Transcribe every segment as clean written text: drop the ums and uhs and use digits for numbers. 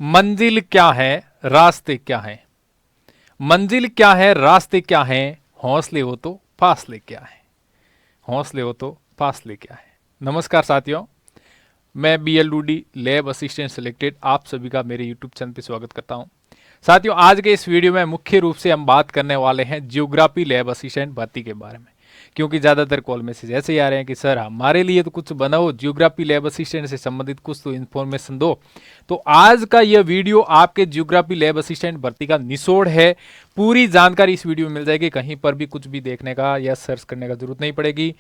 मंजिल क्या है, रास्ते क्या हैं। मंजिल क्या है, रास्ते क्या हैं, हौसले हो तो फासले क्या है। हौसले हो तो फासले क्या है। नमस्कार साथियों, मैं BL Dudi lab assistant selected आप सभी का मेरे यूट्यूब चैनल पे स्वागत करता हूं। साथियों, आज के इस वीडियो में मुख्य रूप से हम बात करने वाले हैं ज्योग्राफी लैब असिस्टेंट भर्ती के बारे में, क्योंकि ज़्यादातर कॉल मैसेज ऐसे ही आ रहे हैं कि सर हमारे लिए तो कुछ बनाओ, ज्योग्राफी लैब असिस्टेंट से संबंधित कुछ तो इन्फॉर्मेशन दो। तो आज का यह वीडियो आपके ज्योग्राफी लैब असिस्टेंट भर्ती का निचोड़ है। पूरी जानकारी इस वीडियो में मिल जाएगी, कहीं पर भी कुछ भी देखने का या सर्च करने का जरूरत नहीं पड़ेगी।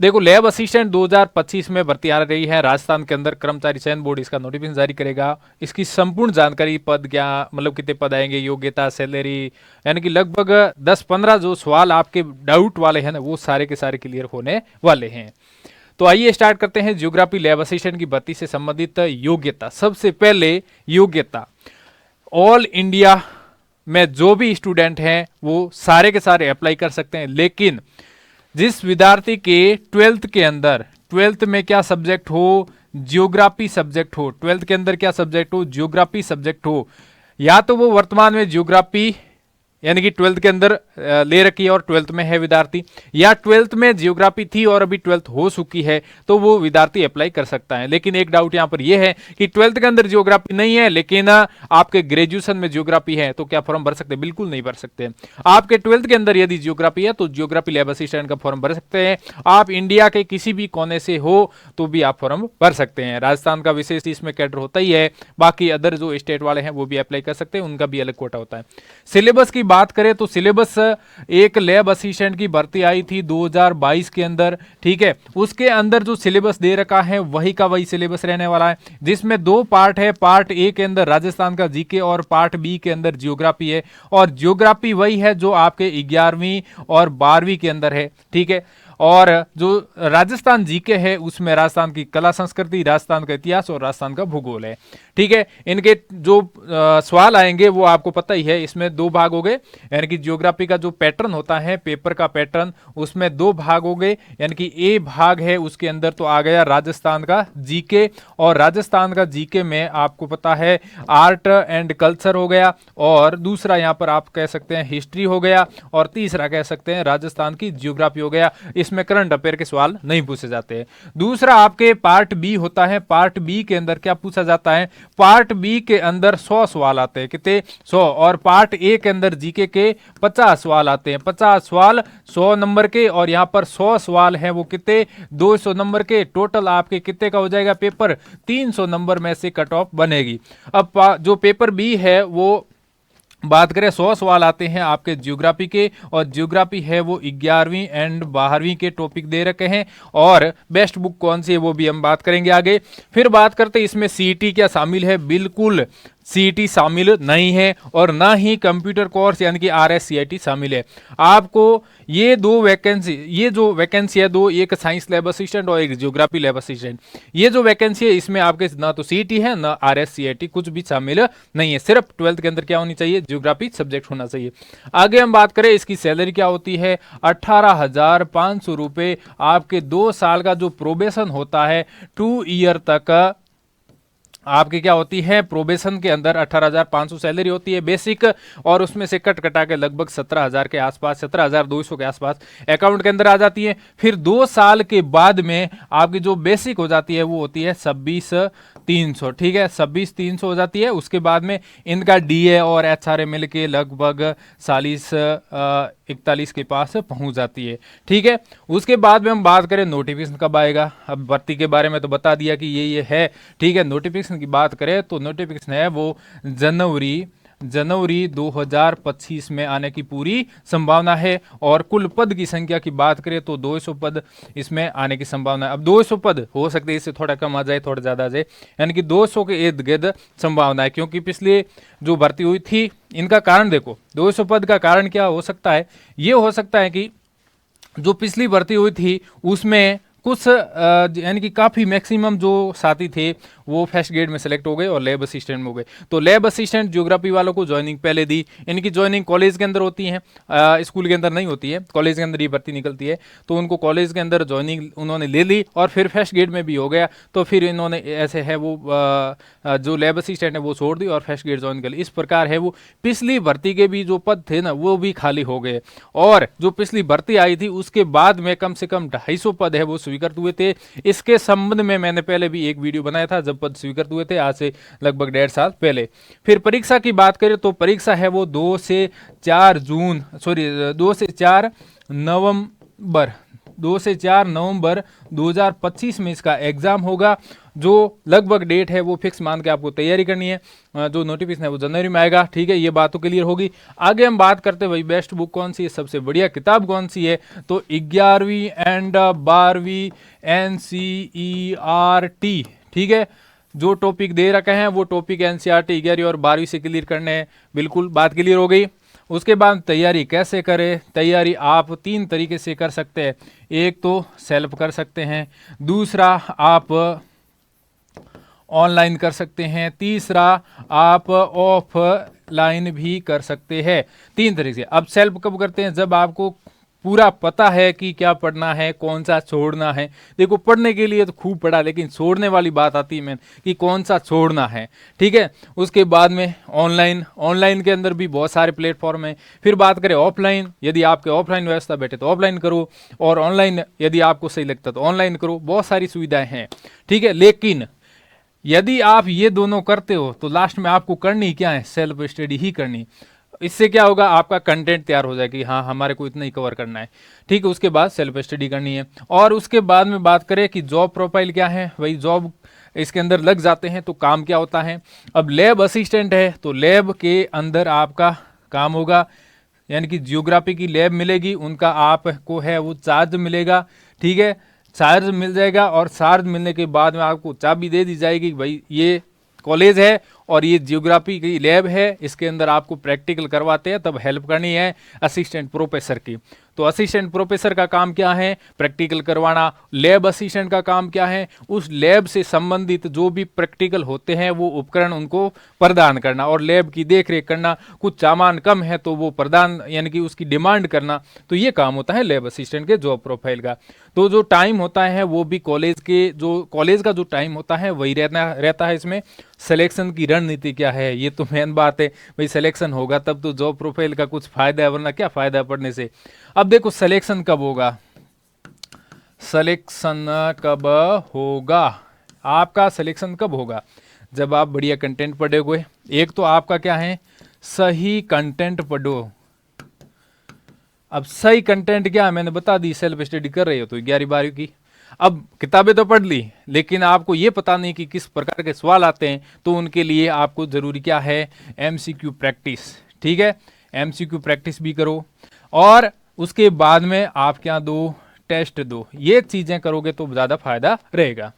देखो, लैब असिस्टेंट 2025 में भर्ती आ रही है राजस्थान के अंदर। कर्मचारी चयन बोर्ड इसका नोटिफिकेशन जारी करेगा। इसकी संपूर्ण जानकारी, पद क्या, मतलब कितने पद आएंगे, योग्यता, सैलरी, यानी कि लगभग 10-15 जो सवाल आपके डाउट वाले हैं ना, वो सारे के सारे क्लियर होने वाले हैं। तो आइए स्टार्ट करते हैं ज्योग्राफी लैब असिस्टेंट की भर्ती से संबंधित योग्यता। सबसे पहले योग्यता, ऑल इंडिया में जो भी स्टूडेंट हैं वो सारे के सारे अप्लाई कर सकते हैं, लेकिन जिस विद्यार्थी के 12th के अंदर, 12th में क्या सब्जेक्ट हो, ज्योग्राफी सब्जेक्ट हो, 12th के अंदर क्या सब्जेक्ट हो, ज्योग्राफी सब्जेक्ट हो, या तो वो वर्तमान में ज्योग्राफी यानी कि 12th के अंदर ले रखी है और 12th में है विद्यार्थी, या 12th में जियोग्राफी थी और अभी 12th हो चुकी है, तो वो विद्यार्थी अप्लाई कर सकता है। लेकिन एक डाउट यहां पर यह है कि 12th के अंदर जियोग्राफी नहीं है लेकिन आपके ग्रेजुएशन में जियोग्राफी है, तो क्या फॉर्म भर सकते हैं? बिल्कुल नहीं भर सकते। आपके 12th के अंदर यदि जियोग्राफी है तो जियोग्राफी लैब असिस्टेंट का फॉर्म भर सकते हैं। आप इंडिया के किसी भी कोने से हो तो भी आप फॉर्म भर सकते हैं। राजस्थान का विशेष इसमें कैडर होता ही है, बाकी अदर जो स्टेट वाले हैं वो भी अप्लाई कर सकते हैं, उनका भी अलग कोटा होता है। सिलेबस की बात करें तो सिलेबस, एक लैब असिस्टेंट की भर्ती आई थी 2022 के अंदर, ठीक है, उसके अंदर जो सिलेबस दे रखा है वही का वही सिलेबस रहने वाला है, जिसमें 2 पार्ट है। पार्ट ए के अंदर राजस्थान का जीके और पार्ट बी के अंदर जियोग्राफी है, और जियोग्राफी वही है जो आपके 11वीं और 12वीं के अंदर है, ठीक है। और जो राजस्थान जीके है उसमें राजस्थान की कला संस्कृति, राजस्थान का इतिहास और राजस्थान का भूगोल है, ठीक है। इनके जो सवाल आएंगे वो आपको पता ही है, इसमें 2 भाग हो गए, यानी कि ज्योग्राफी का जो पैटर्न होता है, पेपर का पैटर्न, उसमें 2 भाग हो गए। यानी कि ए भाग है उसके अंदर तो आ गया राजस्थान का जीके, और राजस्थान का जीके में आपको पता है आर्ट एंड कल्चर हो गया, और दूसरा यहाँ पर आप कह सकते हैं हिस्ट्री हो गया, और तीसरा कह सकते हैं राजस्थान की ज्योग्राफी हो गया। इसमें करंट अफेयर के सवाल नहीं पूछे जाते हैं। दूसरा आपके पार्ट बी होता है। पार्ट बी के अंदर क्या पूछा जाता है? पार्ट बी के अंदर 100 सवाल आते हैं, कितने? 100। और पार्ट ए के अंदर जीके के 50 सवाल आते हैं। 50 सवाल 100 नंबर के, और यहां पर 100 सवाल हैं वो कितने? 200 नंबर के। टोटल आपके कितने का हो जाएगा पेपर? 300 नंबर में से कट ऑफ बनेगी। अब जो पेपर बी है वो बात करें, 100 सवाल आते हैं आपके ज्योग्राफी के, और ज्योग्राफी है वो 11वीं एंड 12वीं के टॉपिक दे रखे हैं, और बेस्ट बुक कौन सी है वो भी हम बात करेंगे आगे। फिर बात करते हैं इसमें सीईटी क्या शामिल है। बिल्कुल सीईटी शामिल नहीं है, और ना ही कंप्यूटर कोर्स यानी कि RSCIT शामिल है। आपको ये जो वैकेंसी है दो, एक साइंस लैब असिस्टेंट और एक ज्योग्राफी लैब असिस्टेंट, ये जो वैकेंसी है इसमें आपके ना तो सीईटी है ना RSCIT, कुछ भी शामिल नहीं है। सिर्फ 12th के अंदर क्या होनी चाहिए? ज्योग्राफी सब्जेक्ट होना चाहिए। आगे हम बात करें इसकी सैलरी क्या होती है। 18,500 रुपए आपके 2 साल का जो प्रोबेशन होता है, 2 ईयर तक आपकी क्या होती है? प्रोबेशन के अंदर 18,500 सैलरी होती है बेसिक, और उसमें से कट कटा के लगभग 17,000 के आसपास, 17,200 के आसपास अकाउंट के अंदर आ जाती है। फिर 2 साल के बाद में आपकी जो बेसिक हो जाती है वो होती है 26,300, ठीक है, 26,300 हो जाती है। उसके बाद में इनका DA और HRA मिल के लगभग 41 के पास पहुंच जाती है, ठीक है। उसके बाद में हम बात करें नोटिफिकेशन कब आएगा। अब भर्ती के बारे में तो बता दिया कि ये है, ठीक है। नोटिफिकेशन की बात करें तो नोटिफिकेशन है वो जनवरी 2025 में आने की पूरी संभावना है। और कुल पद की संख्या की बात करें तो 200 पद इसमें आने की संभावना है। अब 200 पद हो सकते हैं इससे थोड़ा कम आ जाए, थोड़ा ज्यादा आ जाए, यानी कि 200 के इर्द गिर्द संभावना है। क्योंकि पिछले जो भर्ती हुई थी इनका कारण देखो, 200 पद का कारण क्या हो सकता है? ये हो सकता है कि जो पिछली भर्ती हुई थी उसमें कुछ यानी कि काफ़ी मैक्सिमम जो साथी थे वो फर्स्ट ग्रेड में सेलेक्ट हो गए और लैब असिस्टेंट में हो गए। तो लैब असिस्टेंट ज्योग्राफी वालों को ज्वाइनिंग पहले दी, इनकी ज्वाइनिंग कॉलेज के अंदर होती है, स्कूल के अंदर नहीं होती है, कॉलेज के अंदर ये भर्ती निकलती है। तो उनको कॉलेज के अंदर ज्वाइनिंग उन्होंने ले ली और फिर फर्स्ट ग्रेड में भी हो गया। तो फिर इन्होंने ऐसे है वो जो लैब असिस्टेंट है वो छोड़ दी और फर्स्ट ग्रेड ज्वाइन कर ली। इस प्रकार है वो पिछली भर्ती के भी जो पद थे ना वो भी खाली हो गए, और जो पिछली भर्ती आई थी उसके बाद में कम से कम 250 पद है वो स्वीकृत हुए थे। इसके संबंध में मैंने पहले भी एक वीडियो बनाया था जब पद स्वीकृत हुए थे, आज से लगभग 1.5 साल पहले। फिर परीक्षा की बात करें तो परीक्षा है वो 2 से 4 नवंबर 2025 में इसका एग्जाम होगा। जो लगभग डेट है वो फिक्स मान के आपको तैयारी करनी है, जो नोटिफिकेशन है वो जनवरी में आएगा। ठीक है, ये बात तो क्लियर होगी। आगे हम बात करते हैं भाई बेस्ट बुक कौन सी है, सबसे बढ़िया किताब कौन सी है। तो 11वीं एंड 12वीं NCERT, ठीक है, जो टॉपिक दे रखे हैं वो टॉपिक NCERT 11वीं और 12वीं से क्लियर करने हैं। बिल्कुल बात क्लियर हो गई। उसके बाद तैयारी कैसे करें, तैयारी आप 3 तरीके से कर सकते हैं। एक तो सेल्फ कर सकते हैं, दूसरा आप ऑनलाइन कर सकते हैं, तीसरा आप ऑफलाइन भी कर सकते हैं। 3 तरीके से। अब सेल्फ कब करते हैं, जब आपको पूरा पता है कि क्या पढ़ना है, कौन सा छोड़ना है। देखो पढ़ने के लिए तो खूब पढ़ा, लेकिन छोड़ने वाली बात आती है मेन कि कौन सा छोड़ना है। ठीक है, उसके बाद में ऑनलाइन के अंदर भी बहुत सारे प्लेटफॉर्म हैं। फिर बात करें ऑफलाइन, यदि आपके ऑफलाइन व्यवस्था बैठे तो ऑफलाइन करो, और ऑनलाइन यदि आपको सही लगता तो ऑनलाइन करो। बहुत सारी सुविधाएं हैं। ठीक है, लेकिन यदि आप ये दोनों करते हो तो लास्ट में आपको करनी क्या है, सेल्फ स्टडी ही करनी। इससे क्या होगा, आपका कंटेंट तैयार हो जाएगा कि हाँ हमारे को इतना ही कवर करना है। ठीक है, उसके बाद सेल्फ स्टडी करनी है। और उसके बाद में बात करें कि जॉब प्रोफाइल क्या है, वही जॉब इसके अंदर लग जाते हैं तो काम क्या होता है। अब लैब असिस्टेंट है तो लैब के अंदर आपका काम होगा, यानी कि जियोग्राफी की लैब मिलेगी, उनका आपको है वो चार्ज मिलेगा। ठीक है, चार्ज मिल जाएगा, और चार्ज मिलने के बाद में आपको चाबी दे दी जाएगी, भाई ये कॉलेज है और ये जियोग्राफी की लैब है, इसके अंदर आपको प्रैक्टिकल करवाते हैं। तब हेल्प करनी है असिस्टेंट प्रोफेसर की। तो असिस्टेंट प्रोफेसर का काम क्या है, प्रैक्टिकल करवाना। लैब असिस्टेंट का काम क्या है, उस लैब से संबंधित जो भी प्रैक्टिकल होते हैं वो उपकरण उनको प्रदान करना और लैब की देखरेख करना। कुछ सामान कम है तो वो प्रदान यानी कि उसकी डिमांड करना। तो ये काम होता है लैब असिस्टेंट के जॉब प्रोफाइल का। तो जो टाइम होता है वो भी कॉलेज का जो टाइम होता है वही रहता है। इसमें सिलेक्शन की रणनीति क्या है, ये तो मेन बात है। भाई सिलेक्शन होगा तब तो जॉब प्रोफाइल का कुछ फायदा है, वरना क्या फायदा है पढ़ने से। अब देखो सिलेक्शन कब होगा, आपका सिलेक्शन कब होगा, जब आप बढ़िया कंटेंट पढ़ोगे। एक तो आपका क्या है, सही कंटेंट पढ़ो। अब सही कंटेंट क्या है मैंने बता दी, सेल्फ स्टडी कर रहे हो तो 11वीं 12वीं की। अब किताबें तो पढ़ ली, लेकिन आपको ये पता नहीं कि किस प्रकार के सवाल आते हैं, तो उनके लिए आपको जरूरी क्या है, MCQ प्रैक्टिस। ठीक है, MCQ प्रैक्टिस भी करो, और उसके बाद में आप क्या दो, टेस्ट दो। ये चीजें करोगे तो ज्यादा फायदा रहेगा।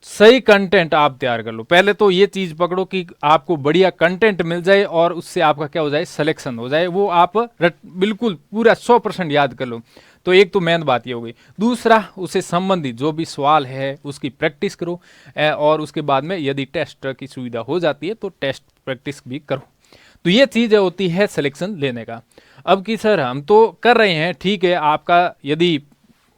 सही कंटेंट आप तैयार कर लो। पहले तो ये चीज पकड़ो कि आपको बढ़िया कंटेंट मिल जाए और उससे आपका क्या हो जाए, सिलेक्शन हो जाए। वो आप बिल्कुल पूरा 100% याद कर लो। तो एक तो मेन बात ये हो गई। दूसरा, उससे संबंधित जो भी सवाल है उसकी प्रैक्टिस करो, और उसके बाद में यदि टेस्ट की सुविधा हो जाती है तो टेस्ट प्रैक्टिस भी करो। तो ये चीज होती है सिलेक्शन लेने का। अब कि सर हम तो कर रहे हैं, ठीक है, आपका यदि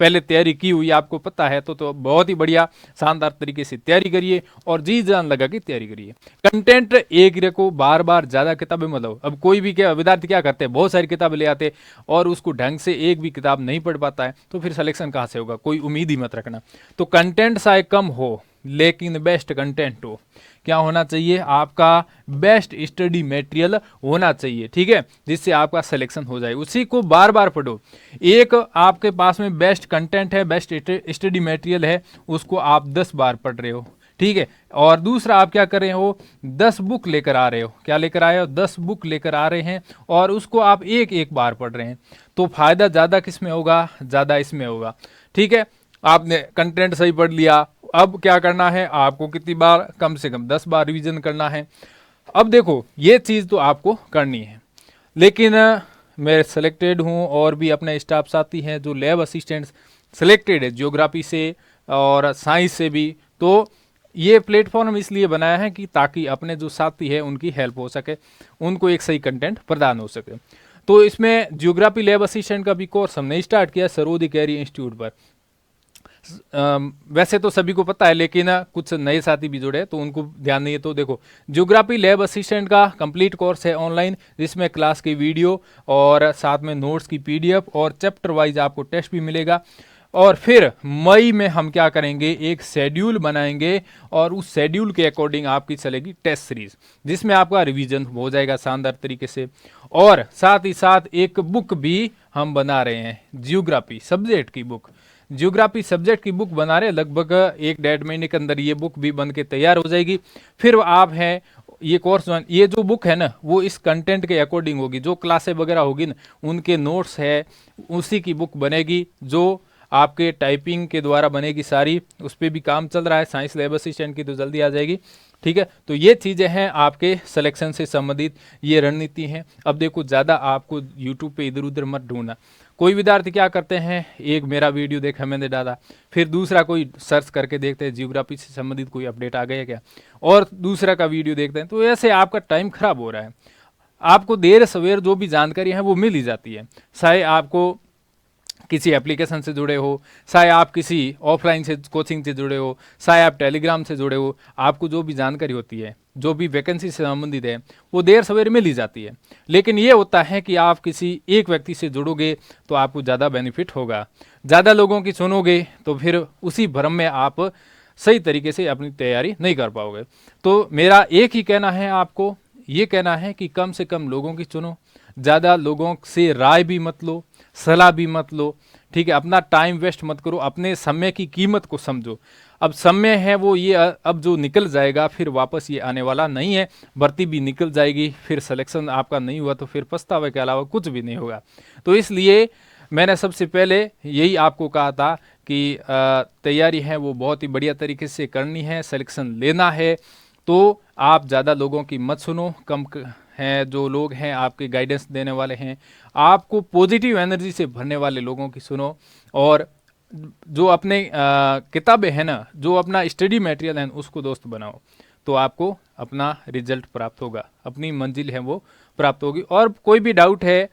पहले तैयारी की हुई आपको पता है तो बहुत ही बढ़िया शानदार तरीके से तैयारी करिए और जी जान लगा के तैयारी करिए। कंटेंट एक रखो, बार बार ज्यादा किताबें मतलब। अब कोई भी क्या विद्यार्थी क्या करते हैं, बहुत सारी किताबें ले आते और उसको ढंग से एक भी किताब नहीं पढ़ पाता है, तो फिर सिलेक्शन कहाँ से होगा, कोई उम्मीद ही मत रखना। तो कंटेंट चाहे कम हो लेकिन बेस्ट कंटेंट हो। क्या होना चाहिए, आपका बेस्ट स्टडी मटेरियल होना चाहिए। ठीक है, जिससे आपका सिलेक्शन हो जाए, उसी को बार बार पढ़ो। एक आपके पास में बेस्ट कंटेंट है, बेस्ट स्टडी मटेरियल है, उसको आप 10 बार पढ़ रहे हो। ठीक है, और दूसरा आप क्या कर रहे हो, 10 बुक लेकर आ रहे हो। क्या लेकर आए हो, 10 बुक लेकर आ रहे हैं और उसको आप एक एक बार पढ़ रहे हैं। तो फायदा ज्यादा किस में होगा, ज्यादा इसमें होगा। ठीक है, आपने कंटेंट सही पढ़ लिया। अब क्या करना है, आपको कितनी बार, कम से कम 10 बार रिवीजन करना है। अब देखो ये चीज तो आपको करनी है, लेकिन मैं सिलेक्टेड हूं और भी अपने स्टाफ साथी हैं जो लैब असिस्टेंट्स सिलेक्टेड है ज्योग्राफी से और साइंस से भी। तो ये प्लेटफॉर्म इसलिए बनाया है कि ताकि अपने जो साथी है उनकी हेल्प हो सके, उनको एक सही कंटेंट प्रदान हो सके। तो इसमें ज्योग्राफी लैब असिस्टेंट का भी कोर्स हमने स्टार्ट किया सरोदी कैरी इंस्टीट्यूट पर। वैसे तो सभी को पता है, लेकिन कुछ नए साथी भी जुड़े तो उनको ध्यान नहीं है। तो देखो, ज्योग्राफी लैब असिस्टेंट का कंप्लीट कोर्स है ऑनलाइन, जिसमें क्लास की वीडियो और साथ में नोट्स की पीडीएफ और चैप्टर वाइज आपको टेस्ट भी मिलेगा। और फिर मई में हम क्या करेंगे, एक शेड्यूल बनाएंगे और उस शेड्यूल के अकॉर्डिंग आपकी चलेगी टेस्ट सीरीज, जिसमें आपका रिवीजन हो जाएगा शानदार तरीके से। और साथ ही साथ एक बुक भी हम बना रहे हैं, जियोग्राफी सब्जेक्ट की बुक। जियोग्राफी सब्जेक्ट की बुक बना रहे, लगभग 1-1.5 महीने के अंदर ये बुक भी बन के तैयार हो जाएगी। फिर आप हैं ये कोर्स, ये जो बुक है ना वो इस कंटेंट के अकॉर्डिंग होगी, जो क्लासें वगैरह होगी ना उनके नोट्स है उसी की बुक बनेगी, जो आपके टाइपिंग के द्वारा बनेगी सारी। उस पर भी काम चल रहा है, साइंस लैब असिस्टेंट की तो जल्दी आ जाएगी। ठीक है, तो ये चीज़ें हैं आपके सिलेक्शन से संबंधित, ये रणनीति हैं। अब देखो, ज़्यादा आपको यूट्यूब पे इधर उधर मत ढूंढना। कोई विद्यार्थी क्या करते हैं, एक मेरा वीडियो देखा मैंने डाला, फिर दूसरा कोई सर्च करके देखते हैं जियोग्राफी से संबंधित कोई अपडेट आ गया क्या, और दूसरा का वीडियो देखते हैं। तो ऐसे आपका टाइम खराब हो रहा है। आपको देर सवेर जो भी जानकारी है वो मिल ही जाती है, चाहे आपको किसी एप्लीकेशन से जुड़े हो, चाहे आप किसी ऑफलाइन से कोचिंग से जुड़े हो, चाहे आप टेलीग्राम से जुड़े हो, आपको जो भी जानकारी होती है, जो भी वैकेंसी से संबंधित है, वो देर सवेर मिल ही जाती है। लेकिन ये होता है कि आप किसी एक व्यक्ति से जुड़ोगे तो आपको ज़्यादा बेनिफिट होगा। ज़्यादा लोगों की सुनोगे तो फिर उसी भ्रम में आप सही तरीके से अपनी तैयारी नहीं कर पाओगे। तो मेरा एक ही कहना है, आपको ये कहना है कि कम से कम लोगों की सुनो, ज़्यादा लोगों से राय भी मत लो, सलाह भी मत लो। ठीक है, अपना टाइम वेस्ट मत करो, अपने समय की कीमत को समझो। अब समय है वो ये अब जो निकल जाएगा फिर वापस ये आने वाला नहीं है। भर्ती भी निकल जाएगी, फिर सिलेक्शन आपका नहीं हुआ तो फिर पछतावे के अलावा कुछ भी नहीं होगा। तो इसलिए मैंने सबसे पहले यही आपको कहा था कि तैयारी है वो बहुत ही बढ़िया तरीके से करनी है, सिलेक्शन लेना है। तो आप ज़्यादा लोगों की मत सुनो, कम हैं जो लोग हैं आपके गाइडेंस देने वाले हैं, आपको पॉजिटिव एनर्जी से भरने वाले लोगों की सुनो। और जो अपने किताबें हैं ना, जो अपना स्टडी मटेरियल है उसको दोस्त बनाओ, तो आपको अपना रिजल्ट प्राप्त होगा, अपनी मंजिल है वो प्राप्त होगी। और कोई भी डाउट है,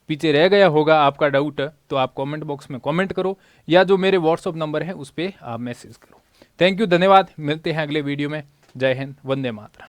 पीछे रह गया होगा आपका डाउट, तो आप कमेंट बॉक्स में कमेंट करो, या जो मेरे व्हाट्सअप नंबर है उस पर आप मैसेज करो। थैंक यू, धन्यवाद। मिलते हैं अगले वीडियो में। जय हिंद, वंदे मातरम।